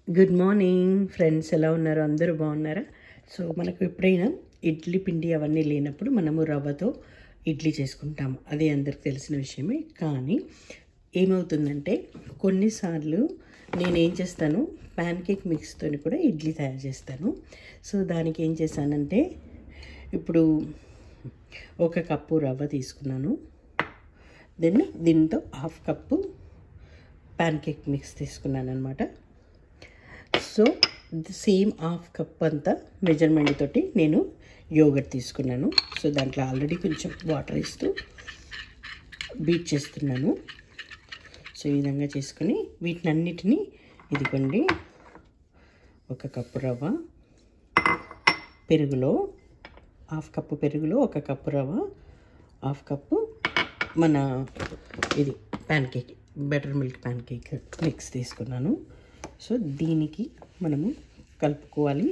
Good morning friends, ఎలా ఉన్నారు? అందరూ బాగున్నారా? సో మనకు ఎప్పుడైనా ఇడ్లీ పిండి అవన్నీ లేనప్పుడు మనము రవ్వతో ఇడ్లీ చేసుకుంటాము. అది అందరికి తెలిసిన విషయమే. కానీ ఏమవుతుందంటే కొన్నిసార్లు నేనేం చేస్తాను, ప్యాన్ కేక్ మిక్స్తో కూడా ఇడ్లీ తయారు చేస్తాను. సో దానికి ఏం చేశానంటే, ఇప్పుడు 1 కప్పు రవ్వ తీసుకున్నాను. దెన్ దీంతో 1/2 కప్పు ప్యాన్ కేక్ మిక్స్ తీసుకున్నాను అనమాట. సో సేమ్ 1/2 కప్ అంతా మెజర్మెంట్ తోటి నేను యోగర్ట్ తీసుకున్నాను. సో దాంట్లో ఆల్రెడీ కొంచెం వాటర్ ఇస్తూ బీట్ చేస్తున్నాను. సో ఈ విధంగా చేసుకొని వీటినన్నిటినీ ఇదిగోండి, 1 కప్పు రవ్వ, పెరుగులో 1/2 కప్పు పెరుగులో 1 కప్పు రవ్వ, 1/2 కప్పు మన ఇది pan cake butter milk pan cake mix తీసుకున్నాను. సో దీనికి మనము కలుపుకోవాలి.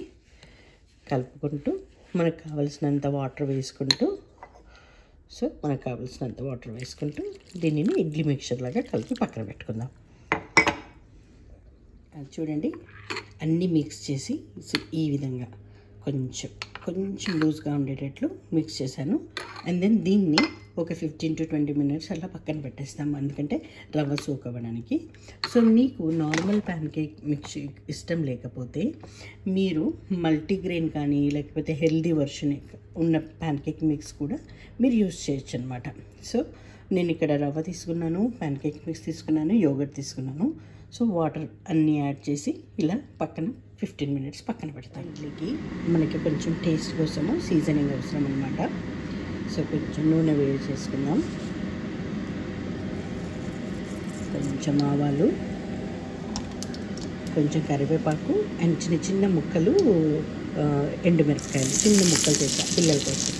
కలుపుకుంటూ మనకు కావలసినంత వాటర్ వేసుకుంటూ దీనిని ఇడ్లీ మిక్చర్ లాగా కలిపి పక్కన పెట్టుకుందాం. చూడండి, అన్నీ మిక్స్ చేసి ఈ విధంగా కొంచెం లూజ్గా ఉండేటట్లు మిక్స్ చేశాను. అండ్ దెన్ దీన్ని ఒక 15 to 20 minutes అలా పక్కన పెట్టేస్తాము, ఎందుకంటే రవ్వ సోక్ అవ్వడానికి. సో మీకు నార్మల్ ప్యాన్ కేక్ మిక్స్ ఇష్టం లేకపోతే మీరు మల్టీగ్రెయిన్ కానీ లేకపోతే హెల్దీ వర్షన్ ఉన్న ప్యాన్ కేక్ మిక్స్ కూడా మీరు యూస్ చేయొచ్చు అనమాట. సో నేను ఇక్కడ రవ్వ తీసుకున్నాను, ప్యాన్ కేక్ మిక్స్ తీసుకున్నాను, యోగర్ట్ తీసుకున్నాను. సో వాటర్ అన్నీ యాడ్ చేసి ఇలా పక్కన 15 minutes పక్కన పెడతాను. ఇడ్లీకి మనకి కొంచెం టేస్ట్ కోసము సీజనింగ్ అవసరం అనమాట. సో కొంచెం నూనె వేడి చేసుకుందాం. కొంచెం ఆవాలు, కొంచెం కరివేపాకు అండ్ చిన్న ముక్కలు ఎండుమిరపకాయలు చిన్న ముక్కలు చేసా పిల్లల కోసం.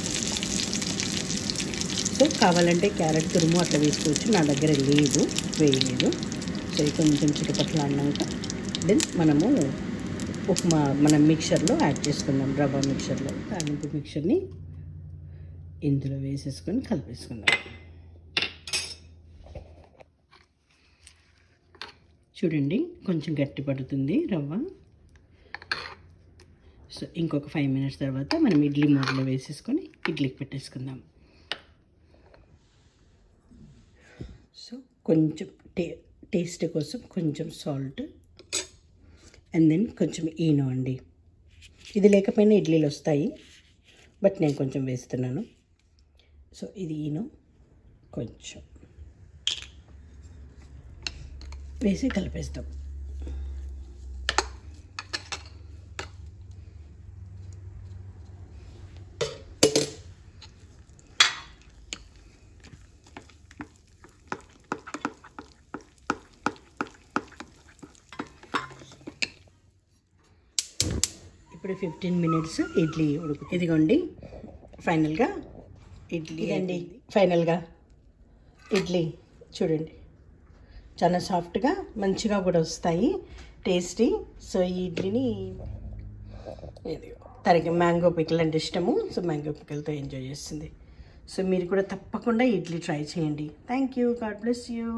సో కావాలంటే క్యారెట్ తురుము అట్లా వేసుకోవచ్చు, నా దగ్గర వేయలేదు. సో కొంచెం చిటపట్లు అన్నాక దెన్ మనము మనం మిక్చర్లో యాడ్ చేసుకుందాం. రవ్వ మిక్చర్లో తాలింపు మిక్చర్ని ఇందులో వేసేసుకొని కలిపేసుకుందాం. చూడండి, కొంచెం గట్టి పడుతుంది రవ్వ. సో ఇంకొక 5 minutes తర్వాత మనం ఇడ్లీ మూడలో వేసేసుకొని ఇడ్లీకి పెట్టేసుకుందాం. సో కొంచెం టేస్ట్ కోసం కొంచెం సాల్ట్ అండ్ దెన్ కొంచెం ఈనో అండి. ఇది లేకపోయినా ఇడ్లీలు వస్తాయి, బట్ నేను కొంచెం వేస్తున్నాను. సో ఇది ఈనో కొంచెం వేసి కలిపేస్తాం. ఇప్పుడు 15 minutes ఇడ్లీ ఇదిగోండి, ఫైనల్గా ఇడ్లీ అండి. ఫైనల్గా ఇడ్లీ చూడండి, చాలా సాఫ్ట్గా మంచిగా కూడా వస్తాయి, టేస్టీ. సో ఈ ఇడ్లీని తనకి మ్యాంగో పికిల్ అంటే ఇష్టము. సో మ్యాంగో పికిల్తో ఎంజాయ్ చేస్తుంది. సో మీరు కూడా తప్పకుండా ఇడ్లీ ట్రై చేయండి. Thank you. God bless you.